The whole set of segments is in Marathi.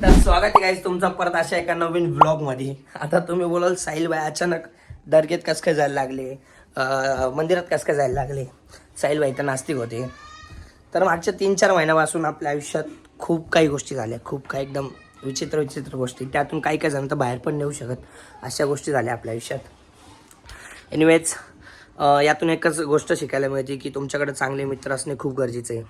तर स्वागत आहे गाईज तुमचा परत अशा एका नवीन व्लॉग मध्ये. आता तुम्ही बोलाल साहिल भाई अचानक दर्गेत कस काय जायला लागले, मंदिरात कस काय जायला लागले. साहिल भाई तर नास्तिक होते. तर मागच्या 3-4 महिन्यापासून आपल्या आयुष्यात खूप काही गोष्टी झाल्या, खूप काही एकदम विचित्र विचित्र गोष्टी. त्यातून काही काही जण तर बाहेर पण नेऊ शकत अशा गोष्टी झाल्या आपल्या आयुष्यात. एनिवेज यातून एकच गोष्ट शिकायला मिळते की तुमच्याकडे चांगले मित्र असणे खूप गरजेचे आहे.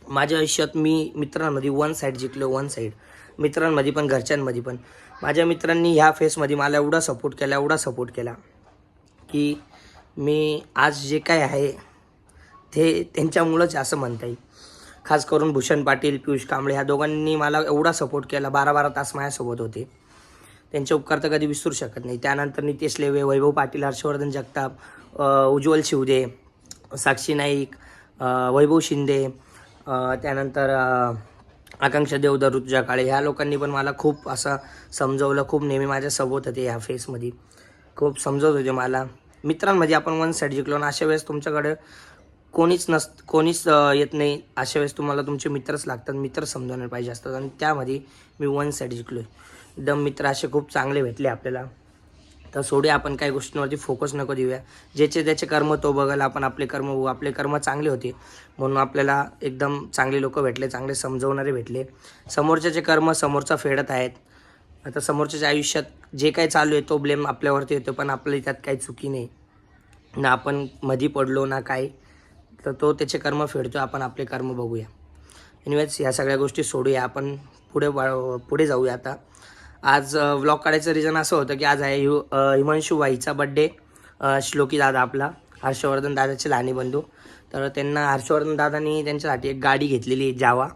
माझ्या आयुष्यात मी मित्रांमध्ये वन साईड जिंकलो, वन साईड मित्रांमध्ये पण घरच्यांमध्ये पण. माझ्या मित्रांनी ह्या फेसमध्ये मला एवढा सपोर्ट केला की मी आज जे काय आहे ते त्यांच्यामुळंच असं म्हणता येईल. खास करून भूषण पाटील, पियुष कांबळे ह्या दोघांनी मला एवढा सपोर्ट केला. 12-12 तास माझ्यासोबत होते. त्यांचे उपकार तर कधी विसरू शकत नाही. त्यानंतर नितेश लेवे, वैभव पाटील, हर्षवर्धन जगताप, उज्ज्वल शिवदे, साक्षी नाईक, वैभव शिंदे, त्यानंतर आकांक्षा देवधर, ऋतुजा काळे ह्या लोकांनी पण मला खूप असं समजवलं. खूप नेहमी माझ्यासोबत होते ह्या फेसमध्ये, खूप समजवत होते मला. मित्रांमध्ये आपण वन साईड जिंकलो ना, अशा वेळेस तुमच्याकडे कोणीच येत नाही. अशा वेळेस तुम्हाला तुमचे मित्रच लागतात, मित्र समजवणार पाहिजे असतात. आणि त्यामध्ये मी वन साईड जिंकलो आहे. एकदम मित्र असे खूप चांगले भेटले आपल्याला. तर सोडूया आपण काही गोष्टींवरती फोकस नको देऊया. ज्याचे त्याचे कर्म तो बघायला, आपण आपले कर्म बघू. आपले कर्म चांगले होते म्हणून आपल्याला एकदम चांगले लोक भेटले, चांगले समजवणारे भेटले. समोरच्याचे कर्म समोरचा फेडत आहेत. आता समोरच्याच्या आयुष्यात जे काही चालू आहे तो ब्लेम आपल्यावरती येतो, पण आपल्या त्यात काही चुकी नाही ना. आपण मधी पडलो ना काय, तर तो त्याचे कर्म फेडतो. आपण आपले कर्म बघूया. एनिवेज ह्या सगळ्या गोष्टी सोडूया, आपण पुढे जाऊया. आता आज व्लॉग काढायचं रिझन असं होतं की आज आहे हिमांशू भाईचा बड्डे. श्लोकी दादा आपला, हर्षवर्धन दादाचे लहानी बंधू. तर त्यांना हर्षवर्धन दादांनी त्यांच्यासाठी एक गाडी घेतलेली आहे, जावा.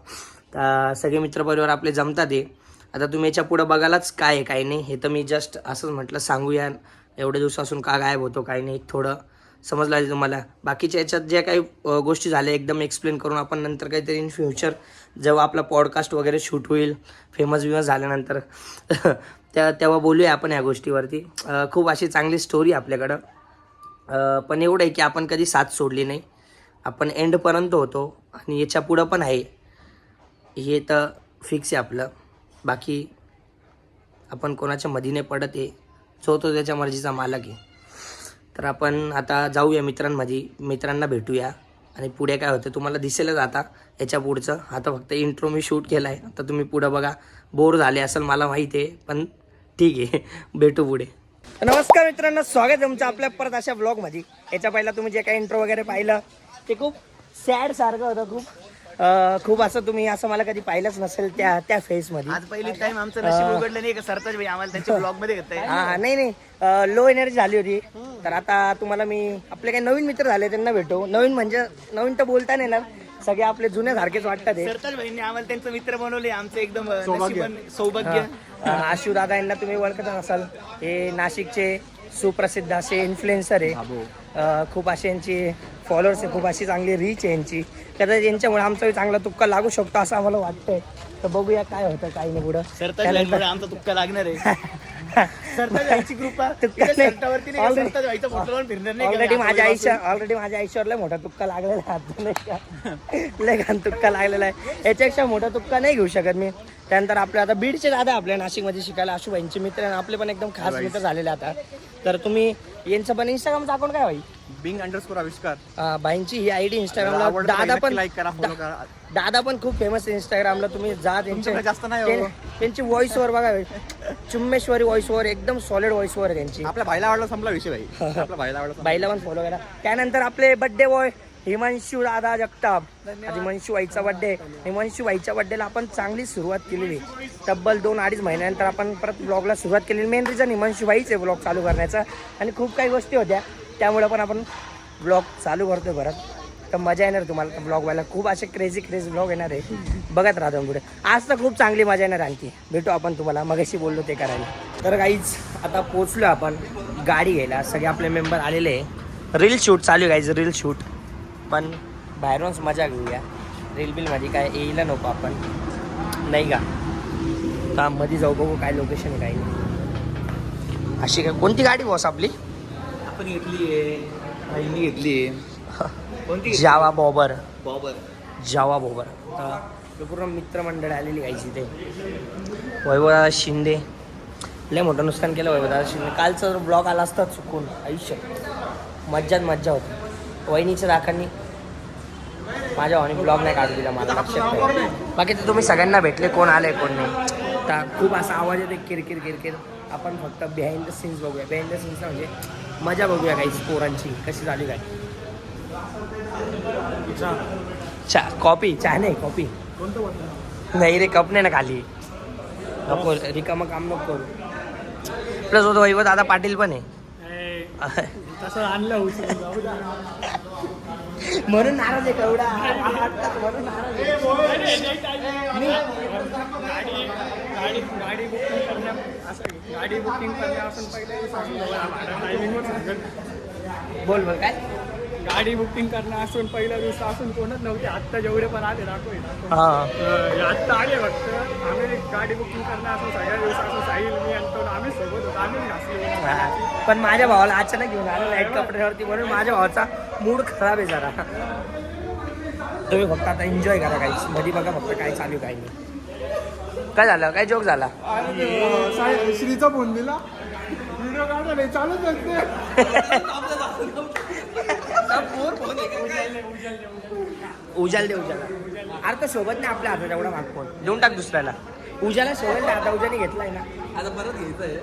तर सगळे मित्रपरिवार आपले जमतात आहे. आता तुम्ही याच्या पुढं बघायलाच काय आहे काय नाही, हे तर मी जस्ट असंच म्हटलं सांगूया. एवढ्या दिवसापासून का गायब होतो काय नाही थोडं समजलं आहे तुम्हाला. बाकीच्या याच्यात ज्या काही गोष्टी झाल्या एकदम एक्सप्लेन करून आपण नंतर काहीतरी इन फ्युचर जेव्हा आपला पॉडकास्ट वगैरे शूट होईल, फेमस झाल्यानंतर तेव्हा बोलूया आपण या गोष्टीवरती. खूप अशी चांगली स्टोरी आपल्याकडं. पण एवढं आहे की आपण कधी साथ सोडली नाही. आपण एंडपर्यंत होतो आणि याच्या पुढं पण आहे, हे तर फिक्स आहे आपलं. बाकी आपण कोणाच्या मधीने पडत आहे, जो तो त्याच्या मर्जीचा मालक आहे. तर आपण आता जाऊया मित्रांना भेटूया आणि पुढे काय होतं तुम्हाला दिसेलच आता याच्या पुढचं. आता फक्त इंट्रो मी शूट केला आहे. आता तुम्ही पुढं बघा. बोर झाले असेल मला माहिती आहे, पण ठीक आहे, भेटू पुढे. नमस्कार मित्रांनो, स्वागत आहे तुमचं आपल्या परत अशा व्लॉगमध्ये. याच्या पहिला तुम्ही जे काही इंट्रो वगैरे पाहिलं ते खूप सॅड सारखं होतं. खूप असं तुम्ही असं मला कधी पाहिलंच नसेल त्या फेसमध्ये. आज पहिली टाइम आमचं नशीब उघडलं नाही का सरताज भाई आम्हाला त्यांच्या ब्लॉग मध्ये घेताय. हा नाही लो एनर्जी झाली होती. तर आता तुम्हाला मी आपले काही नवीन मित्र झाले त्यांना भेटू. नवीन म्हणजे नवीन तर बोलता नाही ना, सगळे आपले जुन्या सारखेच वाटतात. सरताज भाईंनी आम्हाला त्यांचं मित्र बनवले. आमचं एकदम सौभाग्य. आशू दादा यांना तुम्ही ओळखत असाल, हे नाशिकचे सुप्रसिद्ध असे इन्फ्लुएन्सर आहे. खूप असे यांची फॉलोअर्स आहे, खूप अशी चांगली रीच आहे यांची. कदाचित यांच्यामुळे आमचा चांगला तुक्का लागू शकतो असं आम्हाला वाटतंय. तर बघूया काय होतं काही नाही पुढं. सरताज भाईंमुळे आमचा तुक्का लागणार आहे. सरताज भाईची कृपा. ऑलरेडी माझ्या आयुष्यावर लय मोठा तुक्का लागलेला आहे. लय घाण तुक्का लागलेला आहे. याच्यापेक्षा मोठा तुक्का नाही घेऊ शकत मी. त्यानंतर आपले आता बीडचे दादा आपल्या नाशिकमध्ये शिकायला, आशूबाईंचे मित्र आपले पण एकदम खास मित्र झालेले आता. तर तुम्ही यांचं पण इंस्टाग्रामचा अकाउंट काय भाई? _आविष्कार. बाईंची ही आयडी इंस्टाग्रामला. दादा पण लाईक करा, फॉलो करा. दादा पण खूप फेमस आहे इंस्टाग्रामला. तुम्ही जा जास्त नाही हो. त्यांची व्हॉइस ओव्हर बघा, चुम्मेश्वरी व्हॉइस ओव्हर, एकदम सॉलिड व्हॉइस ओव्हर आहे त्यांची. आपल्या भाईला आवडला संपला विषय भाई. आपल्या भाईला आवडला, बाईला पण फॉलो करा. त्यानंतर आपले बड्डे बॉय हिमांशू दादा जगताप. हिमांशू बाईचा बड्डे. हिमांशू बाईच्या बड्डेला आपण चांगली सुरुवात केलेली. तब्बल 2-2.5 महिन्यानंतर आपण परत ब्लॉगला सुरुवात केलेली. मेन रिझन हिमांशू बाईचे ब्लॉग चालू करण्याचा. आणि खूप काही गोष्टी होत्या त्यामुळे पण आपण ब्लॉग चालू करतोय परत. तर मजा येणार तुम्हाला ब्लॉग व्हायला. खूप असे क्रेझी ब्लॉग येणार आहे, बघत राहतो पुढे. आज तर खूप चांगली मजा येणार. आणखी भेटू आपण तुम्हाला, मगाशी बोललो ते करायला. तर गाईज आता पोचलो आपण गाडी घ्यायला. सगळे आपले मेंबर आलेले आहे. रील शूट चालू आहे गाईज, रील शूट. पण बाहेरूनच मजा घेऊया. रील बिलमध्ये काय यायला नको आपण, नाही का? तर मध्ये जाऊ, बघू काय लोकेशन आहे काही नाही. अशी काय कोणती गाडी बॉस आपली? आपण घेतली आहे, घेतली. जावा बॉबर. जावा बोबर. तर पूर्ण मित्रमंडळ आलेली गायची ते. वैभवदादा शिंदे लय मोठं नुकसान केलं वैभवदादा शिंदे. कालचा ब्लॉग आला असता चुकून आयुष्य मज्जा होती. वहिनीच्या राखांनी माझ्या भावाने ब्लॉग नाही काढू दिला मला लक्षात ठेवा. बाकी तर तुम्ही सगळ्यांना भेटले कोण आले कोण नाही. तर खूप असा आवाज येते किरकिर. आपण फक्त बिहाइंड द सीन्स बघूया. बिहाइंड द सीन्स म्हणजे मजा बघूया काही पोरांची कशी झाली काय. कॉपी चहा नाही कॉपी नाही रे कप नाही ना खाली नको रिकामं काम नको करू. प्लस होतो वैभव दादा पाटील पण आहे तसं आणलं म्हणून नाराज आहे केवढा म्हणून नाराज गाडी बुकिंग करण्यापासून पहिले बोल काय गाडी बुकिंग करण्यापासून पहिल्या दिवसापासून कोणच नव्हते. आत्ता जेवढे पण आले दाखव हा आत्ता आले फक्त. आम्ही गाडी बुकिंग करण्यापासून सगळ्या दिवसापासून साहिल मी आणतो आम्ही सोबत होतो. आम्ही घासले. पण माझ्या भावाला अचानक घेऊन आलो लाईट कपड्यावरती म्हणून माझ्या भावाचा मूड खराब आहे जरा. तुम्ही फक्त आता एन्जॉय करा काहीच मध्ये बघा फक्त काय चालू काही नाही. काय झालं काय जोक झाला. श्रीचा फोन दिला व्हिडिओ काढायला चालूच असते. उजाल दे अरे तर सोबत नाही आपल्या हातात एवढा भाग फोन देऊन टाक दुसऱ्याला. उजाला सोबत नाही आता उजाने घेतलाय ना आता परत घ्यायचंय.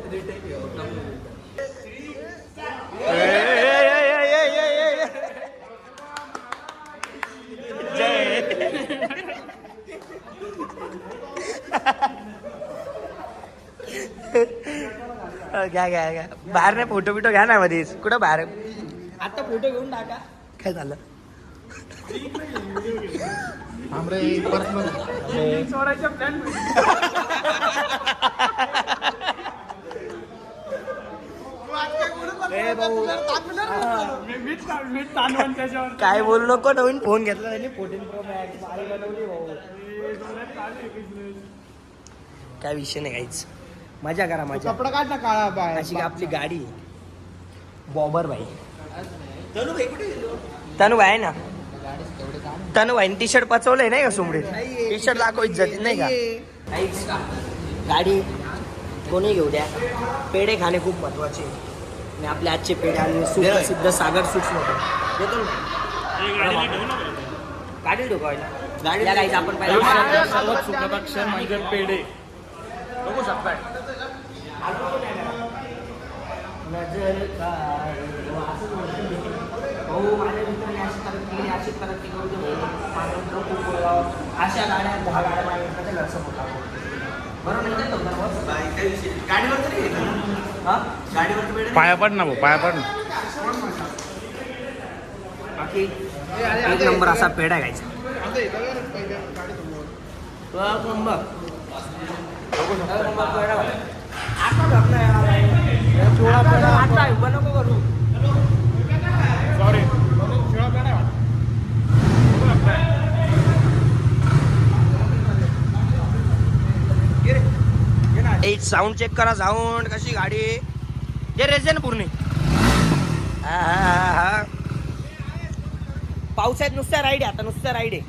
घ्या बाहेर नाही फोटो बिटो घ्या ना मध्येच कुठं बाहेर आता फोटो घेऊन टाका. काय झालं चोरायचा प्लॅन काय बोलू नको. नवीन फोन घेतला त्यांनी 14 Pro Max बनवली भाऊ. काय विषय नाही काहीच. मजा करा मजा. कपडा काढ ना काळा बाय. अशी आपली गाडी बॉबर भाई. तनु भाई आहे ना तनु भाई टी शर्ट पचवलंय नाही का सुमडीत. टी शर्ट दाखव इज्जत नाही का. गाडी कोणी घेऊ द्या. पेढे खाणे खूप महत्वाचे आणि आपले आजचे पेढे आले सुप्रसिद्ध सागर स्वीट्स मध्ये देतो गाडी ढोकायला गाडी गाईच आपण पहिला सर्वात सुखद क्षण म्हणजे पेढे बघू शकताय. नजर भाऊ माझ्या मित्राने अशी तरक्की करू दे माझा मित्र खूप अशा गाड्या 10 गाड्या माझ्या मित्राच्या घरसमोर बरोबर नाही. गाडीवर तरी गाडीवर पाया पड ना भाऊ पाया पड ना. बाकी एक नंबर असा पेढा घ्यायचा. नको करू सॉरी एक साऊंड चेक करा. साऊंड कशी गाडी जे रेजन पूर्ण पावसाळ्यात नुसत्या राईड आहे. आता नुसत्या राईड आहे.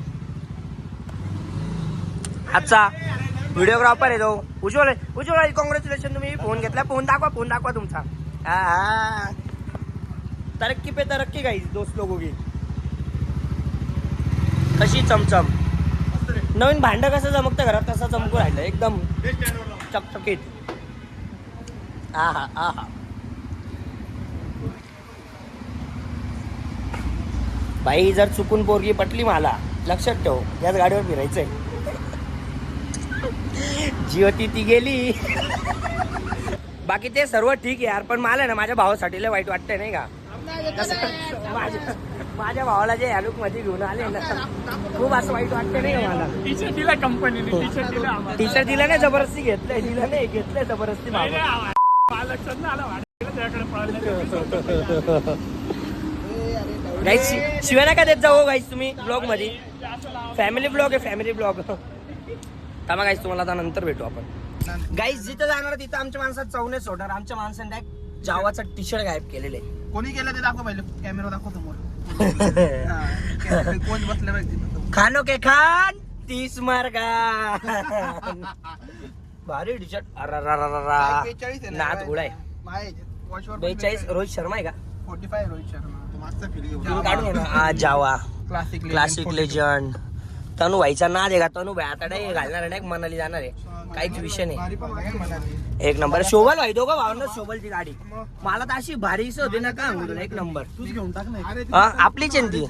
आजचा व्हिडिओग्राफर आहे तो उज्ज्वल कॉंग्रॅच्युलेशन. तुम्ही फोन घेतला. फोन दाखवा तुमचा. तरक्की पे तरक्की गाईज दोस्त लोगों की. कशी चमचम नवीन भांड कसं चमकतं घरात तसं चमकू राहिलं एकदम चकचकीत. आहा बाई जर चुकून पोरगी पटली मला लक्षात ठेव याच गाडीवर फिरायचंय. जीवती ती गेली. बाकी ते सर्व ठीक आहे यार पण मला ना माझ्या भावासाठी लय वाईट वाटतंय नाही का. माझ्या भावाला जे हॅलुक मध्ये घेऊन आले ना खूप असं वाईट वाटतंय नाही का मला. टी शर्ट दिला कंपनीने. टी शर्ट दिलं नाही जबरदस्ती घेतलंय जबरदस्ती. गाईस शिवाय नका देत जाऊ गाईस तुम्ही ब्लॉग मध्ये. फॅमिली ब्लॉग आहे फॅमिली ब्लॉग. थांबा गाईस तुम्हाला आता नंतर भेटू आपण. गाईस जिथं जाणार तिथं आमच्या माणसात चौने सोडणार. आमच्या माणसाने डायरेक्ट जावाचा टी शर्ट गायब केलेले. कोणी केलं ते दाखव पहिले. कॅमेरा दाखव समोर. कोण बसले पाहिजे खानो के खान 30 मार्गा भारी टी शर्ट नाथ घोडा आहे 42 रोहित शर्मा आहे का 45 रोहित शर्मा तुम्ही काढून घे ना आज जावा क्लासिक लेजंड तनु व्हायचा नाद आहे का तनु भाई आता नाही घालणार नाही मनाली जाणार आहे काहीच विषय नाही एक नंबर शोभल भाई दोघं भावना शोभलची गाडी मला तर अशी भारीच होती ना का तुला एक नंबर आपलीच आहे ना ती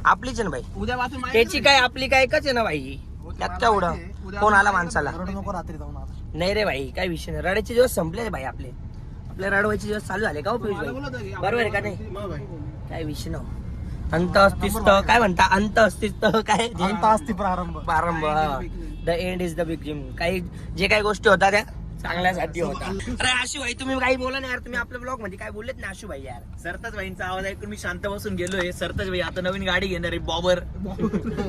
आपलीच आहे ना भाई उद्यापासून त्याची काय आपली काय एकच आहे ना भाई त्यात काय उडा कोण आला माणसाला नको रात्री जाऊन नाही रे भाई काय विषय नाही रडायचे दिवस संपले रे भाई आपले रडवायचे दिवस चालू झाले का हो पियुष भाई बरोबर आहे का नाही काय विषय नव्हता अंत अस्तित्व काय म्हणता अंत अस्तित्व काय अंत अस्ति प्रारंभ the end is the beginning काही जे काही गोष्टी होत्या त्या चांगल्यासाठी होता अरे आशू भाई तुम्ही काही बोला नाही यार तुम्ही आपल्या ब्लॉग मध्ये काय बोललेत ना आशू भाई यार सरताज भाईंचा आवाज ऐकून मी शांत बसून गेलोय. सरताज भाई आता नवीन गाडी घेणार आहे बॉबर.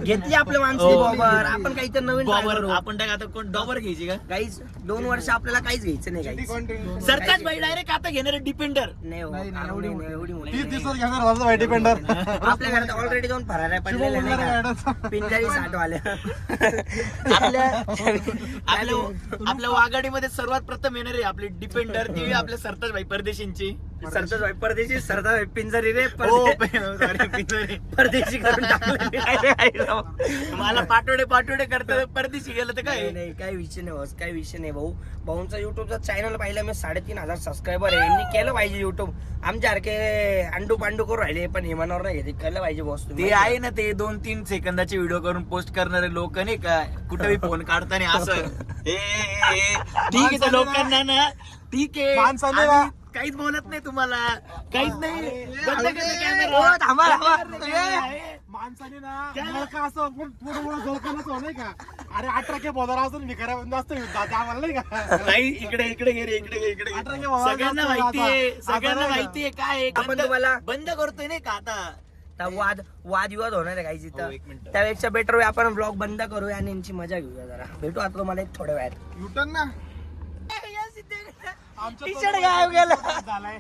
घेतली आपल्या माणसं बॉबर आपण काहीतरी नवीन बॉबर आपण टाक आता कोण डॉबर घ्यायची का काहीच 2 वर्ष आपल्याला काहीच घ्यायचं नाही काहीच सरताज भाई डायरेक्ट आता घेणार आहे डिपेंडर. नाही हो, एवढी मोठी 30 दिवसात घेणार माझा भाई डिपेंडर आपल्या घरात ऑलरेडी 2 फराऱ्या पडलेल्या नाही का पिंजारी 60 वाल्या आपल्या वाघाडीमध्ये सर्वात प्रथम येणार आहे आपली डिपेंडर ती आपल्या सरताज भाई परदेशींची. सरताज भाई परदेशी सरताज भाई पिंजारी रे परदेशी करून टाकलं. मला पाठवडे करता परदेशी गेलं तर काय नाही काही विषय नाही बस काही विषय नाही भाऊ भाऊंचा युट्यूबचा चॅनल पाहिलं मी 3,500 सबस्क्रायबर आहे यांनी केलं पाहिजे युट्यूब आमच्यासारखे अंडू पांडू करून राहिले पण हिमानावर नाही घेते केलं पाहिजे बॉस ते आहे ना ते 2-3 सेकंदाचे व्हिडिओ करून पोस्ट करणारे लोक नाही का कुठेही फोन काढताना असं ठीक आहे त्या लोकांना ना ठीक आहे माणसाने आम्ही काहीच बोलत नाही तुम्हाला काहीच नाही बंद करा camera. थांबा माणसाने ना मळका असं थोडं झोलकानच हो नाही का अरे 18 के बोधार असून मी खऱ्या जास्त आम्हाला नाही का नाही इकडे घे रे इकडे सगळ्यांना माहितीये काय आहे. आपण तुम्हाला बंद करतोय नाही का आता वादविवाद होणार आहे काही एक तिथं मिनिट. त्यापेक्षा बेटर आपण ब्लॉग बंद करूया आणि यांची मजा घेऊया जरा भेटू आता तुम्हाला एक थोड्या वेळात युटर्न ना टी-शर्ट गायब गेला झालाय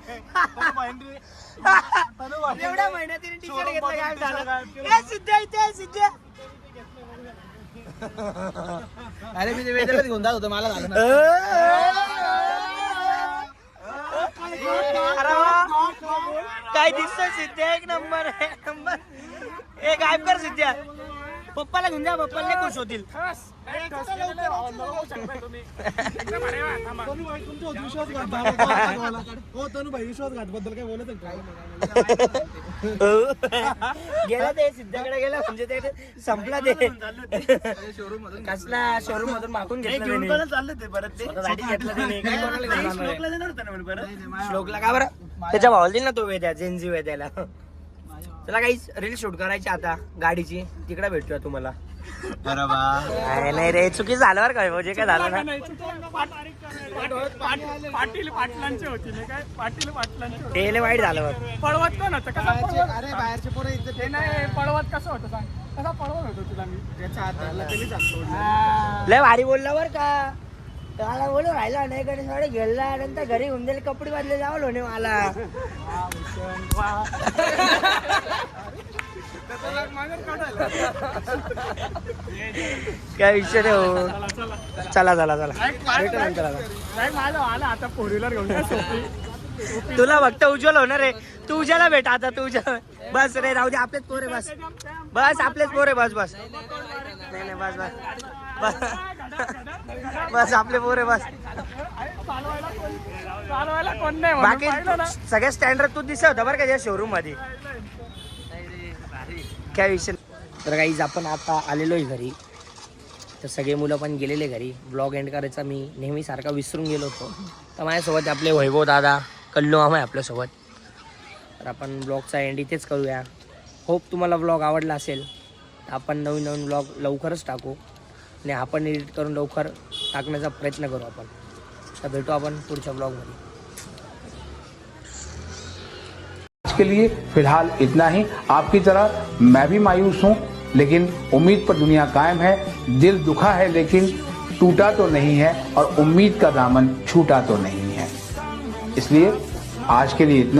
एवढ्या महिन्यात टी-शर्ट घेतला गायब झाला ए, सिद्ध्या इथे सिद्ध्या अरे मी ते वेगळंच घेऊन जात होतो मला झालं अरे वा. काय दिसतंय सिद्ध्या एक नंबर आहे नंबर ए गायब कर सिद्ध्या पप्पाला घेऊन जा पप्पा लय खुश होतील विश्वासघात बद्दल काय बोलत गेला ते सिद्ध्याकडे गेला म्हणजे ते संपला ते कसला शोरूम मधून मागून घेतला घेऊन त्याने. पण चाललं ते परत ते स्वतःसाठी घेतला त्याने. काय कोणाला घेऊन जाणार आहे? श्लोकला देणार होता ना म्हणे परत. श्लोकला का बरं त्याच्या भावाला दिल ना तो वेद्या जेनजी वेद्याला त्याला काही रील शूट करायची आता गाडीची तिकडे भेटूया तुम्हाला नाही रे चुकी झालं बरं काय म्हणजे काय झालं ना पाटलांचे होते नाही काय पाटलांचे होते ते लय वाईट झालं बरं पळवत कोण होतं कसं अरे बाहेरचे पोरं ते नाही पळवत कसं होतं सांग कसा पळवत होतो तुला मी त्याच्या हात लय भारी बोलला बरं का त्याला बोलू राहिला नाही कडे सगळे गेला नंतर घरी होऊन जाईल कपडे बदले जावं लोणे मला काय विषय नाही हो चला भेटू नंतर आता. माझं आला आता 4 व्हीलर घेऊन जा, सोपी. तुला फक्त उज्ज्वल होणार आहे तू उज्याला भेट आता तू उज्ज्वल बस रे राहू दे आपलेच पोरे बस आपलेच पोरे बस नाही बस बस आपले पोरे बस चालवायला कोण नाही म्हणून बाकी पाहिलं ना. सगळ्या स्टँडर्ड तू दिसत होता बरं का त्या शोरूम मध्ये काय विषय तर काहीच आपण आता आलेलो आहे घरी तर सगळे मुलं पण गेलेले घरी ब्लॉग एंड करायचा मी नेहमी सारखा विसरून गेलो होतो तर माझ्यासोबत आपले वैभव दादा कल्लू मामा आहे आपल्यासोबत तर आपण ब्लॉगचा एंड इथेच करूया होप तुम्हाला ब्लॉग आवडला असेल तर आपण नवीन ब्लॉग लवकरच टाकू आणि आपण एडिट करून लवकर टाकण्याचा प्रयत्न करू आपण तर भेटू आपण पुढच्या ब्लॉगमध्ये आज के लिए फिलहाल इतना ही. आपकी तरह मैं भी मायूस हूं, लेकिन उम्मीद पर दुनिया कायम है. दिल दुखा है लेकिन टूटा तो नहीं है और उम्मीद का दामन छूटा तो नहीं है. इसलिए आज के लिए इतना